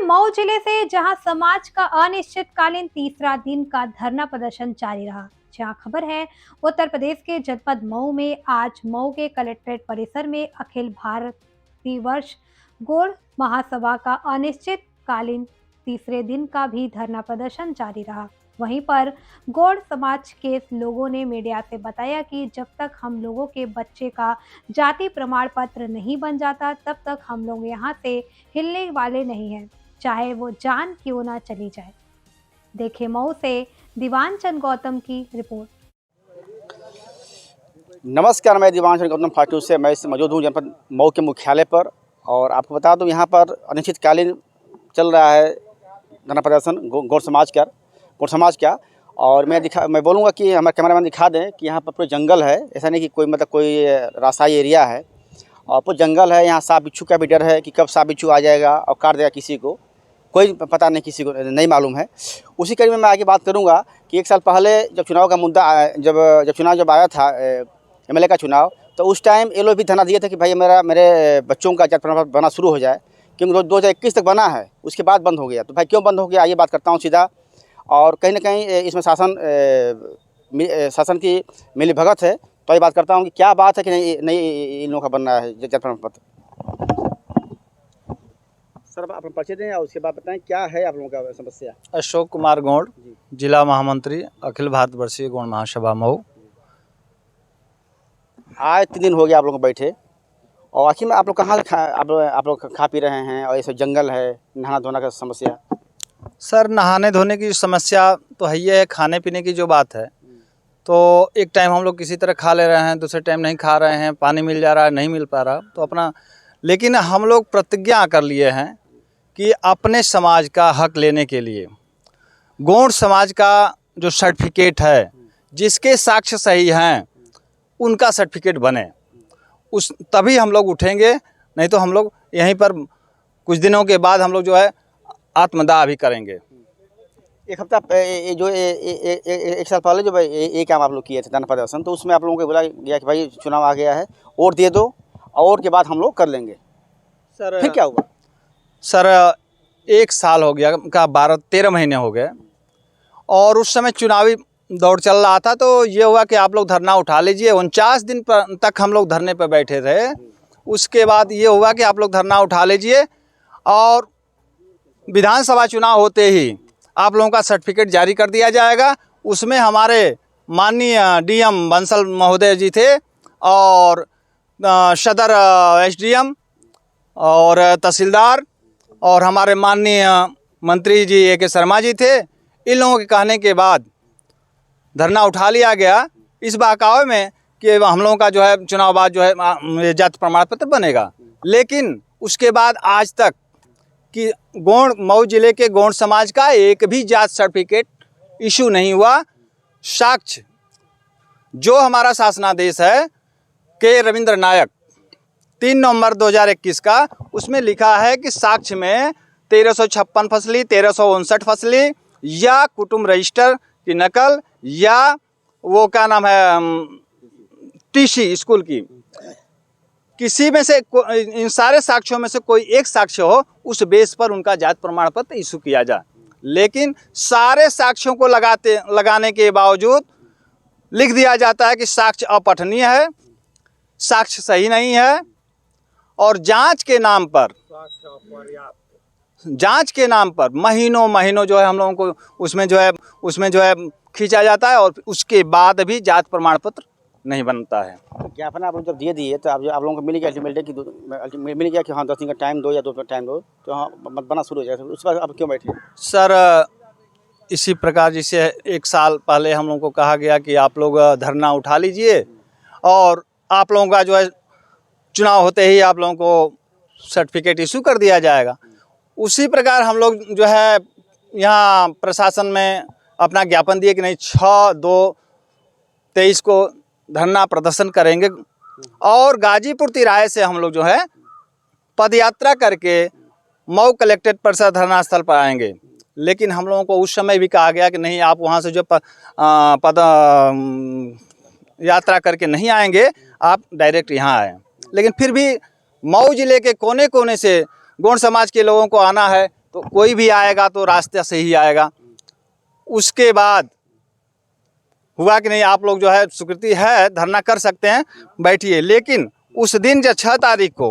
मऊ जिले से, जहां समाज का अनिश्चितकालीन तीसरा दिन का धरना प्रदर्शन जारी रहा। जहां खबर है उत्तर प्रदेश के जनपद मऊ में आज मऊ के कलेक्ट्रेट परिसर में अखिल भारतीय वर्ष गौड़ महासभा का अनिश्चितकालीन तीसरे दिन का भी धरना प्रदर्शन जारी रहा। वहीं पर गौड़ समाज के लोगों ने मीडिया से बताया कि जब तक हम लोगों के बच्चे का जाति प्रमाण पत्र नहीं बन जाता तब तक हम लोग यहाँ से हिलने वाले नहीं हैं, चाहे वो जान क्यों ना चली जाए। देखे मऊ से दीवान चंद गौतम की रिपोर्ट। नमस्कार, मैं दीवान चंद गौतम फाटू से मैं मौजूद हूँ जनपद मऊ के मुख्यालय पर। और आपको बता दूँ यहाँ पर अनिश्चितकालीन चल रहा है धरना प्रदर्शन गौड़ समाज का। और मैं बोलूँगा कि हमारे कैमरामैन दिखा दें कि यहाँ पर पूरा जंगल है। ऐसा नहीं कि कोई रास्ताई एरिया है, और पूरा जंगल है। यहाँ सांप बिच्छू का भी डर है कि कब सांप बिच्छू आ जाएगा और काट देगा किसी को, कोई पता नहीं, किसी को नहीं मालूम है। उसी कड़ी में मैं आगे बात करूँगा कि 1 साल पहले जब चुनाव का मुद्दा जब आया था MLA का चुनाव, तो उस टाइम ये लोग भी धरना दिए थे कि भाई मेरे बच्चों का जाति प्रमाण पत्र बनना शुरू हो जाए, क्योंकि 2021 तक बना है, उसके बाद बंद हो गया। तो भाई क्यों बंद हो गया, ये बात करता हूँ सीधा। और कहीं ना कहीं इसमें शासन की मिलीभगत है। तो ये बात करता हूँ कि क्या बात है कि नहीं इन लोगों का बनना है जाति प्रमाण पत्र। सर, आप अपना परिचय दें और उसके बाद बताएं क्या है आप लोगों का समस्या। अशोक कुमार गौड़, जिला महामंत्री, अखिल भारतवर्षीय गौड़ महासभा मऊ। आज 3 दिन हो गया आप लोग को बैठे, और आखिर में आप लोग कहाँ आप लोग खा पी रहे हैं, और ये सब जंगल है, नहाना धोना का समस्या। सर, नहाने धोने की समस्या तो है ही है। खाने पीने की जो बात है, तो एक टाइम हम लोग किसी तरह खा ले रहे हैं, दूसरे टाइम नहीं खा रहे हैं। पानी मिल जा रहा है, नहीं मिल पा रहा तो अपना। लेकिन हम लोग प्रतिज्ञा कर लिए हैं कि अपने समाज का हक लेने के लिए गौड़ समाज का जो सर्टिफिकेट है, जिसके साक्ष्य सही हैं, उनका सर्टिफिकेट बने, तभी हम लोग उठेंगे। नहीं तो हम लोग यहीं पर कुछ दिनों के बाद हम लोग जो है आत्मदाह भी करेंगे। 1 साल पहले जो ये काम आप लोग किए थे धरना प्रदर्शन, तो उसमें आप लोगों को बोला गया कि भाई चुनाव आ गया है, वोट दे दो और वोट के बाद हम लोग कर लेंगे। सर, फिर क्या हुआ? सर, 1 साल हो गया का 12-13 महीने हो गए, और उस समय चुनावी दौर चल रहा था। तो ये हुआ कि आप लोग धरना उठा लीजिए। 49 दिन तक हम लोग धरने पर बैठे रहे। उसके बाद ये हुआ कि आप लोग धरना उठा लीजिए, और विधानसभा चुनाव होते ही आप लोगों का सर्टिफिकेट जारी कर दिया जाएगा। उसमें हमारे माननीय DM बंसल महोदय जी थे, और सदर SDM और तहसीलदार, और हमारे माननीय मंत्री जी AK शर्मा जी थे। इन लोगों के कहने के बाद धरना उठा लिया गया, इस बहकावे में कि हम लोगों का जो है चुनाव बाद जो है जाति प्रमाण पत्र बनेगा। लेकिन उसके बाद आज तक कि मऊ जिले के गौड़ समाज का एक भी जात सर्टिफिकेट इशू नहीं हुआ। साक्ष्य जो हमारा शासनादेश है के रविंद्र नायक 3 नवंबर 2021 का, उसमें लिखा है कि साक्ष्य में 1356 फसली, 1359 फसली, या कुटुंब रजिस्टर की नकल, या वो क्या नाम है TC स्कूल की, किसी में से इन सारे साक्ष्यों में से कोई एक साक्ष्य हो, उस बेस पर उनका जाति प्रमाण पत्र इशू किया जाए। लेकिन सारे साक्ष्यों को लगाने के बावजूद लिख दिया जाता है कि साक्ष्य अपठनीय है, साक्ष्य सही नहीं है, और जांच के नाम पर महीनों जो है हम लोगों को उसमें जो है खींचा जाता है, और उसके बाद भी जाति प्रमाण पत्र नहीं बनता है। ज्ञापन आप लोग जब दिए तो आप लोगों को मिल गया मिल गया कि हाँ 10 दिन का टाइम दो या 2 टाइम दो, तो हाँ बना शुरू हो जाएगा। उसके बाद आप क्यों बैठे? सर, इसी प्रकार जैसे 1 साल पहले हम लोगों को कहा गया कि आप लोग धरना उठा लीजिए, और आप लोगों का जो है चुनाव होते ही आप लोगों को सर्टिफिकेट इशू कर दिया जाएगा। उसी प्रकार हम लोग जो है यहाँ प्रशासन में अपना ज्ञापन दिए कि नहीं 6/2/23 को धरना प्रदर्शन करेंगे, और गाजीपुर तिराहे से हम लोग जो है पदयात्रा करके मऊ कलेक्ट्रेट परिसर धरना स्थल पर आएंगे। लेकिन हम लोगों को उस समय भी कहा गया कि नहीं, आप वहाँ से जो पद यात्रा करके नहीं आएंगे, आप डायरेक्ट यहाँ आएँ। लेकिन फिर भी मऊ जिले के कोने कोने से गौड़ समाज के लोगों को आना है, तो कोई भी आएगा तो रास्ते से ही आएगा। उसके बाद हुआ कि नहीं, आप लोग जो है स्वीकृति है, धरना कर सकते हैं, बैठिए। लेकिन उस दिन जो 6 तारीख को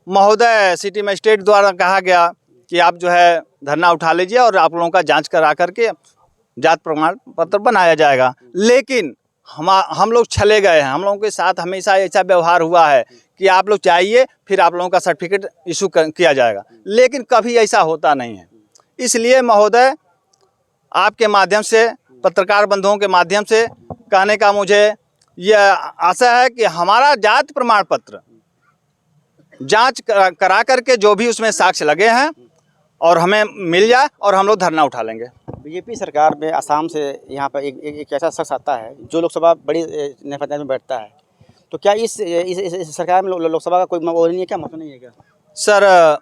महोदय सिटी मजिस्ट्रेट द्वारा कहा गया कि आप जो है धरना उठा लीजिए और आप लोगों का जांच करा करके जात प्रमाण पत्र बनाया जाएगा। लेकिन हम लोग चले गए हैं। हम लोगों के साथ हमेशा ऐसा व्यवहार हुआ है कि आप लोग चाहिए, फिर आप लोगों का सर्टिफिकेट इशू किया जाएगा, लेकिन कभी ऐसा होता नहीं है। इसलिए महोदय, आपके माध्यम से, पत्रकार बंधुओं के माध्यम से कहने का मुझे यह आशा है कि हमारा जात प्रमाण पत्र जांच करा करके जो भी उसमें साक्ष्य लगे हैं और हमें मिल जाए और हम लोग धरना उठा लेंगे। बीजेपी सरकार में असम से यहाँ पर एक ऐसा शख्स आता है जो लोकसभा बड़ी पंचायत में बैठता है, तो क्या इस सरकार में लोकसभा का कोई वो नहीं है, क्या मतलब नहीं है क्या? सर,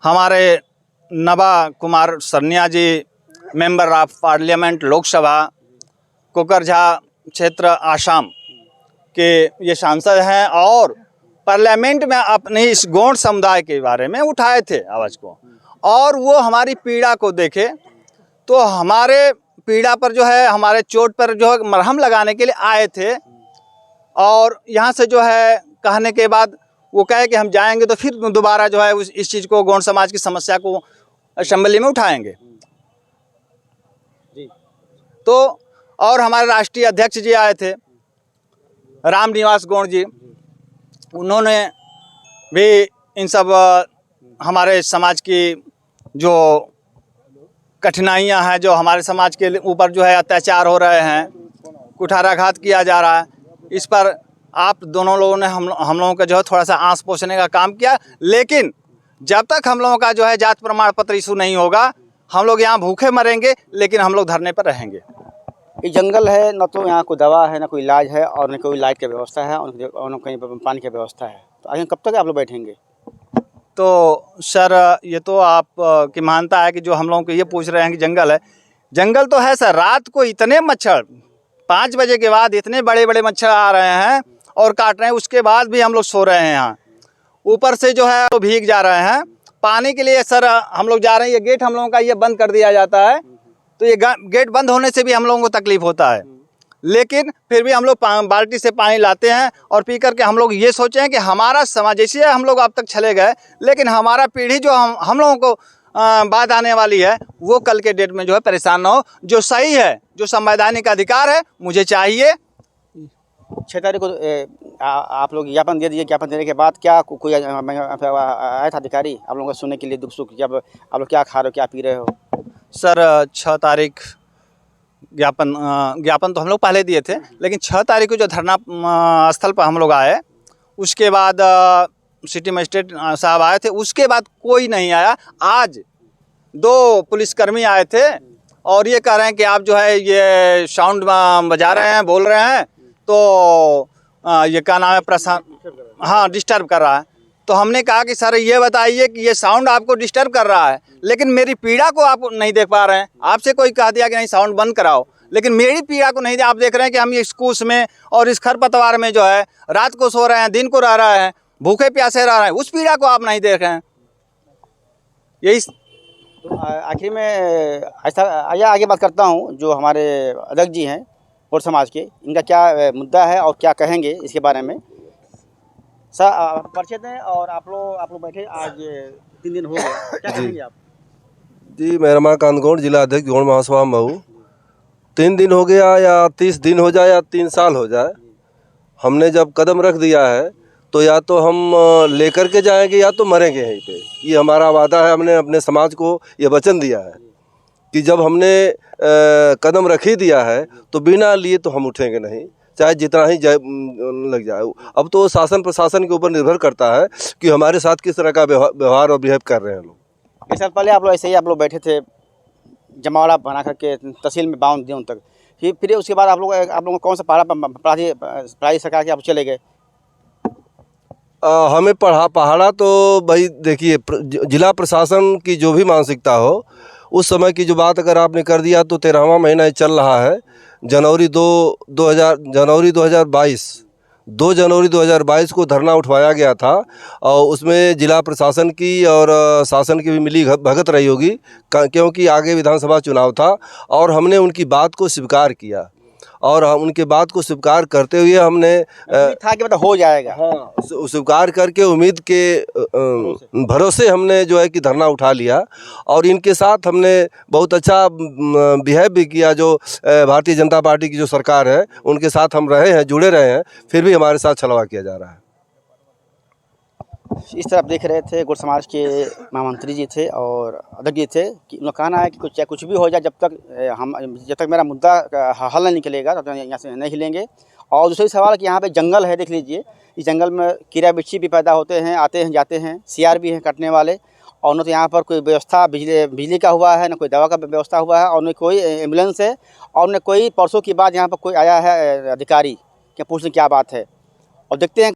हमारे नवा कुमार सरनिया जी मेंबर ऑफ पार्लियामेंट लोकसभा कोकरझा क्षेत्र आसाम के ये सांसद हैं और पार्लियामेंट में अपने इस गौड़ समुदाय के बारे में उठाए थे आवाज़ को, और वो हमारी पीड़ा को देखे तो हमारे पीड़ा पर जो है, हमारे चोट पर जो है मरहम लगाने के लिए आए थे। और यहाँ से जो है कहने के बाद वो कहे कि हम जाएंगे तो फिर दोबारा जो है इस चीज़ को, गौड़ समाज की समस्या को असेंबली में उठाएंगे जी। तो और हमारे राष्ट्रीय अध्यक्ष जी आए थे, राम निवास गौड़ जी, उन्होंने भी इन सब हमारे समाज की जो कठिनाइयां हैं, जो हमारे समाज के ऊपर जो है अत्याचार हो रहे हैं, कुठाराघात किया जा रहा है, इस पर आप दोनों लोगों ने हम लोगों का जो है थोड़ा सा आंच पोंछने का काम किया। लेकिन जब तक हम लोगों का जो है जात प्रमाण पत्र इशू नहीं होगा, हम लोग यहाँ भूखे मरेंगे, लेकिन हम लोग धरने पर रहेंगे। ये जंगल है, न तो यहाँ कोई दवा है, न कोई इलाज है, और न कोई लाइट की व्यवस्था है, और न कहीं पानी की व्यवस्था है। तो आगे कब तक आप लोग बैठेंगे? तो सर, ये तो आप की मानता है कि जो हम लोगों को ये पूछ रहे हैं कि जंगल है, जंगल तो है सर। रात को इतने मच्छर, 5 बजे के बाद इतने बड़े बड़े मच्छर आ रहे हैं और काट रहे हैं, उसके बाद भी हम लोग सो रहे हैं यहाँ। ऊपर से जो है वो भीग जा रहे हैं। पानी के लिए सर हम लोग जा रहे हैं, ये गेट हम लोगों का ये बंद कर दिया जाता है, तो ये गेट बंद होने से भी हम लोगों को तकलीफ होता है। लेकिन फिर भी हम लोग बाल्टी से पानी लाते हैं और पी करके हम लोग ये सोचे हैं कि हमारा समाज, जैसे हम लोग अब तक चले गए, लेकिन हमारा पीढ़ी जो हम लोगों को बाद आने वाली है, वो कल के डेट में जो है परेशान ना हो। जो सही है, जो संवैधानिक अधिकार है, मुझे चाहिए। 6 तारीख को आप लोग ज्ञापन दे दिए। ज्ञापन देने के बाद क्या कोई आया था अधिकारी आप लोगों को सुनने के लिए, दुख सुख, जब आप लोग क्या खा रहे हो, क्या पी रहे हो? सर, 6 तारीख ज्ञापन तो हम लोग पहले दिए थे, लेकिन 6 तारीख को जो धरना स्थल पर हम लोग आए, उसके बाद सिटी मजिस्ट्रेट साहब आए थे, उसके बाद कोई नहीं आया। आज 2 पुलिसकर्मी आए थे और ये कह रहे हैं कि आप जो है ये साउंड बजा रहे हैं, बोल रहे हैं, तो ये क्या नाम है, प्रशासन, हाँ, डिस्टर्ब कर रहा है। तो हमने कहा कि सर ये बताइए कि ये साउंड आपको डिस्टर्ब कर रहा है, लेकिन मेरी पीड़ा को आप नहीं देख पा रहे हैं। आपसे कोई कह दिया कि नहीं साउंड बंद कराओ, लेकिन मेरी पीड़ा को नहीं, आप देख रहे हैं कि हम इस कूस में और इस खरपतवार में जो है रात को सो रहे हैं, दिन को रह रहे हैं, भूखे प्यासे रह रहे हैं, उस पीड़ा को आप नहीं देख रहे हैं। यही तो आखिर में ऐसा आगे बात करता हूँ, जो हमारे अध्यक्ष जी हैं गौड़ समाज के, इनका क्या मुद्दा है और क्या कहेंगे इसके बारे में। सर, परिचय दें। और आप लोग बैठे आज 3 दिन हो गए, क्या कहेंगे आप? जी, मैं रमाकांत गौड़, जिला अध्यक्ष गौड़ महासभा मऊ। 3 दिन हो गया या 30 दिन हो जाए या 3 साल हो जाए, हमने जब कदम रख दिया है तो या तो हम लेकर के जाएंगे या तो मरेंगे यहीं पे। ये हमारा वादा है, हमने अपने समाज को ये वचन दिया है कि जब हमने कदम रख ही दिया है तो बिना लिए तो हम उठेंगे नहीं, चाहे जितना ही लग जाए। अब तो शासन प्रशासन के ऊपर निर्भर करता है कि हमारे साथ किस तरह का व्यवहार और बिहेव कर रहे हैं लोग। 1 साल पहले आप लोग ऐसे ही आप लोग बैठे थे, जमावड़ा बना करके तहसील में 52 दिन तक, फिर उसके बाद आप लोग कौन सा पहाड़ी सरकार के आप चले गए? हमें पहाड़ा तो भाई देखिए, जिला प्रशासन की जो भी मानसिकता हो, उस समय की जो बात अगर आपने कर दिया तो 13वां महीना चल रहा है। जनवरी 2022 2 जनवरी 2022 को धरना उठवाया गया था और उसमें जिला प्रशासन की और शासन की भी मिली भगत रही होगी, क्योंकि आगे विधानसभा चुनाव था और हमने उनकी बात को स्वीकार किया और हम उनके बात को स्वीकार करते हुए हमने था कि मतलब हो जाएगा। हाँ, स्वीकार करके उम्मीद के भरोसे हमने जो है कि धरना उठा लिया और इनके साथ हमने बहुत अच्छा बिहेव भी किया। जो भारतीय जनता पार्टी की जो सरकार है उनके साथ हम रहे हैं, जुड़े रहे हैं, फिर भी हमारे साथ छलवा किया जा रहा है। इस तरफ देख रहे थे गुर समाज के महामंत्री जी थे और अध्यक्ष जी थे कि उनका कहना है कि चाहे कुछ भी हो जाए, जब तक मेरा मुद्दा हल नहीं निकलेगा तब तक यहाँ से नहीं हिलेंगे। और दूसरी सवाल कि यहाँ पे जंगल है, देख लीजिए, इस जंगल में कीड़ा बिच्छी भी पैदा होते हैं, आते हैं जाते हैं, सियार भी हैं काटने वाले, और न तो यहाँ पर कोई व्यवस्था बिजली का हुआ है, न कोई दवा का व्यवस्था हुआ है, और न कोई एम्बुलेंस है, और न कोई परसों की बात यहाँ पर कोई आया है अधिकारी कि पूछने क्या बात है। और देखते हैं